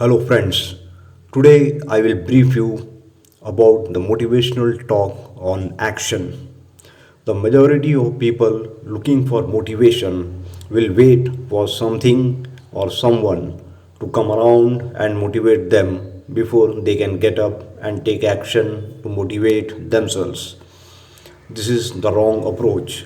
Hello, friends. Today I will brief you about the motivational talk on action. The majority of people looking for motivation will wait for something or someone to come around and motivate them before they can get up and take action to motivate themselves. This is the wrong approach.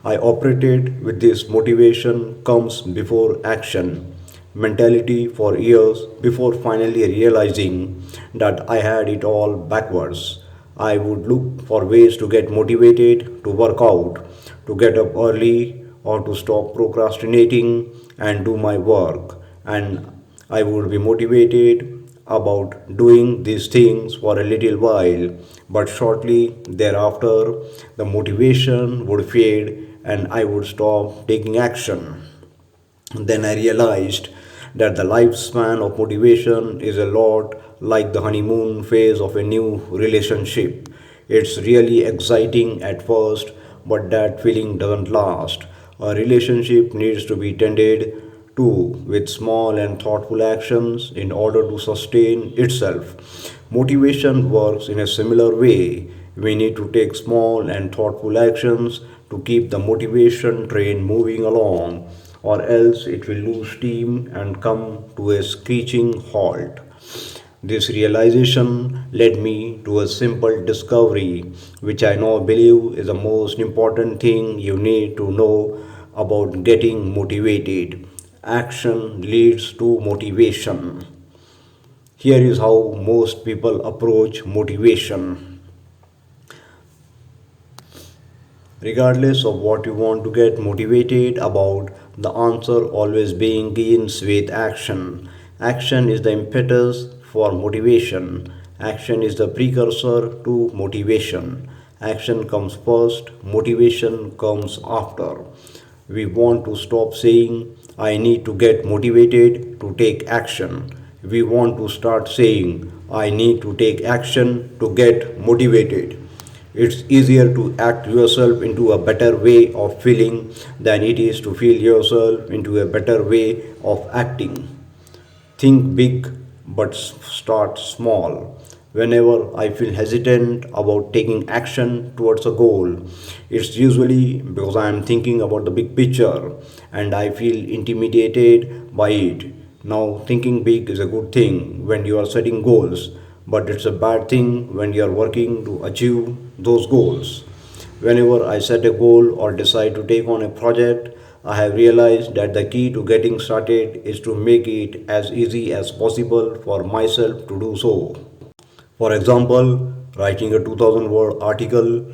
I operated with this motivation comes before action mentality for years before finally realizing that I had it all backwards. I would look for ways to get motivated, to work out, to get up early, or to stop procrastinating and do my work. And I would be motivated about doing these things for a little while, but shortly thereafter, the motivation would fade and I would stop taking action. Then I realized that the lifespan of motivation is a lot like the honeymoon phase of a new relationship. It's really exciting at first, but that feeling doesn't last. A relationship needs to be tended to with small and thoughtful actions in order to sustain itself. Motivation works in a similar way. We need to take small and thoughtful actions to keep the motivation train moving along, or else it will lose steam and come to a screeching halt. This realization led me to a simple discovery, which I now believe is the most important thing you need to know about getting motivated. Action leads to motivation. Here is how most people approach motivation. Regardless of what you want to get motivated about, the answer always begins with action. Action is the impetus for motivation. Action is the precursor to motivation. Action comes first, motivation comes after. We want to stop saying, I need to get motivated to take action. We want to start saying, I need to take action to get motivated. It's easier to act yourself into a better way of feeling than it is to feel yourself into a better way of acting. Think big but start small. Whenever I feel hesitant about taking action towards a goal, it's usually because I am thinking about the big picture and I feel intimidated by it. Now, thinking big is a good thing when you are setting goals, but it's a bad thing when you are working to achieve those goals. Whenever I set a goal or decide to take on a project, I have realized that the key to getting started is to make it as easy as possible for myself to do so. For example, writing a 2000 word article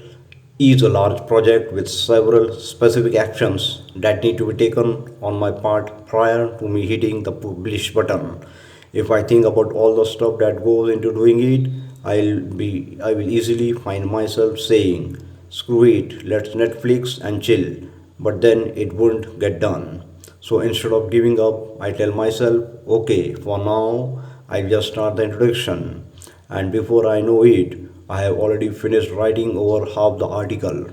is a large project with several specific actions that need to be taken on my part prior to me hitting the publish button. If I think about all the stuff that goes into doing it, I will easily find myself saying, screw it, let's Netflix and chill. But then it wouldn't get done. So instead of giving up, I tell myself, okay, for now, I'll just start the introduction. And before I know it, I have already finished writing over half the article.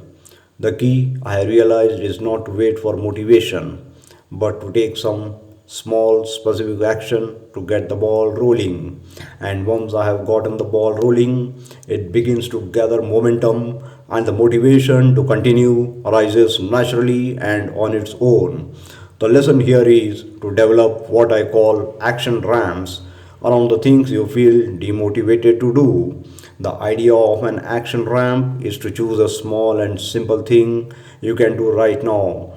The key I have realized is not to wait for motivation, but to take some small specific action to get the ball rolling. And once I have gotten the ball rolling, it begins to gather momentum and the motivation to continue arises naturally and on its own. The lesson here is to develop what I call action ramps around the things you feel demotivated to do. The idea of an action ramp is to choose a small and simple thing you can do right now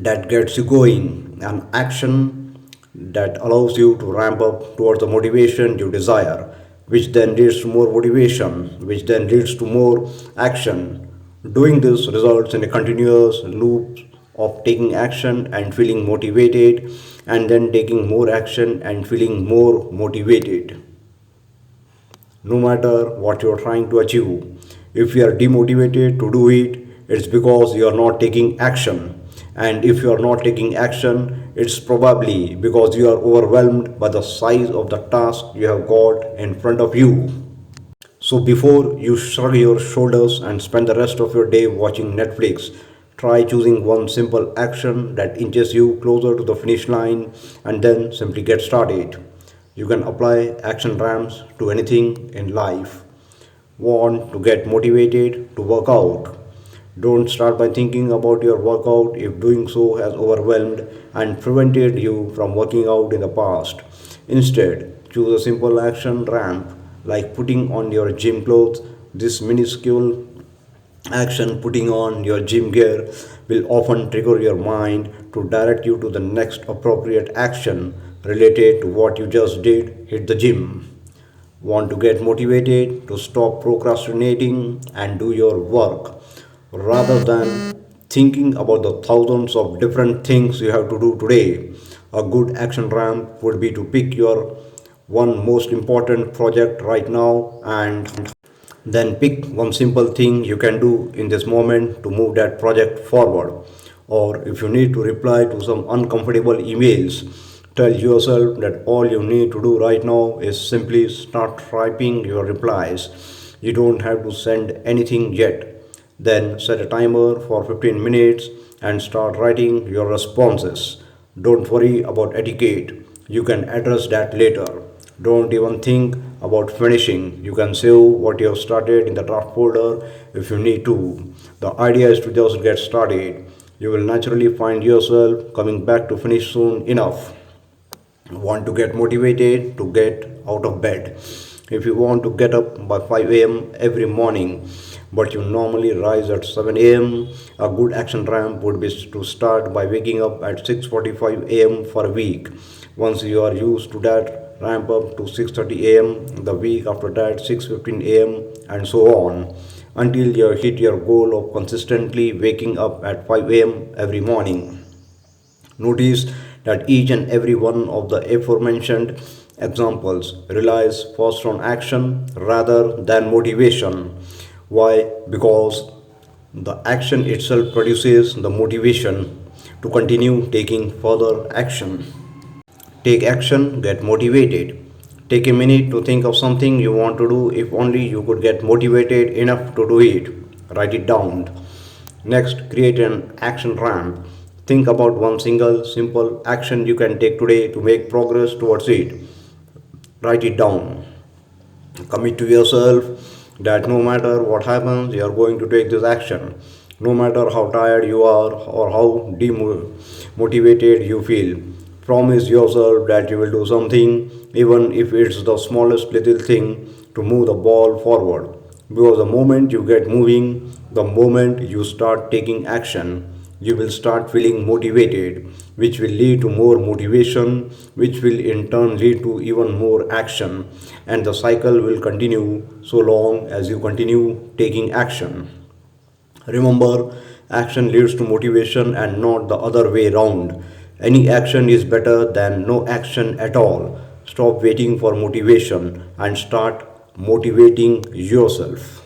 that gets you going, an action that allows you to ramp up towards the motivation you desire, which then leads to more motivation, which then leads to more action. Doing this results in a continuous loop of taking action and feeling motivated, and then taking more action and feeling more motivated. No matter what you are trying to achieve, if you are demotivated to do it, it's because you are not taking action. And if you are not taking action, it's probably because you are overwhelmed by the size of the task you have got in front of you. So before you shrug your shoulders and spend the rest of your day watching Netflix, try choosing one simple action that inches you closer to the finish line and then simply get started. You can apply action ramps to anything in life. Want to get motivated to work out? Don't start by thinking about your workout if doing so has overwhelmed and prevented you from working out in the past. Instead, choose a simple action ramp like putting on your gym clothes. This minuscule action, putting on your gym gear, will often trigger your mind to direct you to the next appropriate action related to what you just did. Hit the gym. Want to get motivated to stop procrastinating and do your work rather than thinking about the thousands of different things you have to do today? A good action ramp would be to pick your one most important project right now and then pick one simple thing you can do in this moment to move that project forward. Or if you need to reply to some uncomfortable emails, tell yourself that all you need to do right now is simply start typing your replies. You don't have to send anything yet. Then set a timer for 15 minutes and start writing your responses. Don't worry about etiquette. You can address that later. Don't even think about finishing. You can save what you have started in the draft folder if you need to. The idea is to just get started. You will naturally find yourself coming back to finish soon enough. Want to get motivated to get out of bed? If you want to get up by 5 a.m. every morning, but you normally rise at 7 a.m., a good action ramp would be to start by waking up at 6:45 a.m. for a week. Once you are used to that, ramp up to 6:30 a.m. the week after that, 6:15 a.m., and so on until you hit your goal of consistently waking up at 5 a.m. every morning. Notice that each and every one of the aforementioned examples relies first on action rather than motivation. Why? Because the action itself produces the motivation to continue taking further action. Take action, get motivated. Take a minute to think of something you want to do. If only you could get motivated enough to do it. Write it down. Next, create an action ramp. Think about one single simple action you can take today to make progress towards it. Write it down. Commit to yourself that no matter what happens, you are going to take this action. No matter how tired you are or how demotivated you feel, promise yourself that you will do something, even if it's the smallest little thing, to move the ball forward. Because the moment you get moving, the moment you start taking action, you will start feeling motivated, which will lead to more motivation, which will in turn lead to even more action, and the cycle will continue so long as you continue taking action. Remember, action leads to motivation and not the other way round. Any action is better than no action at all. Stop waiting for motivation and start motivating yourself.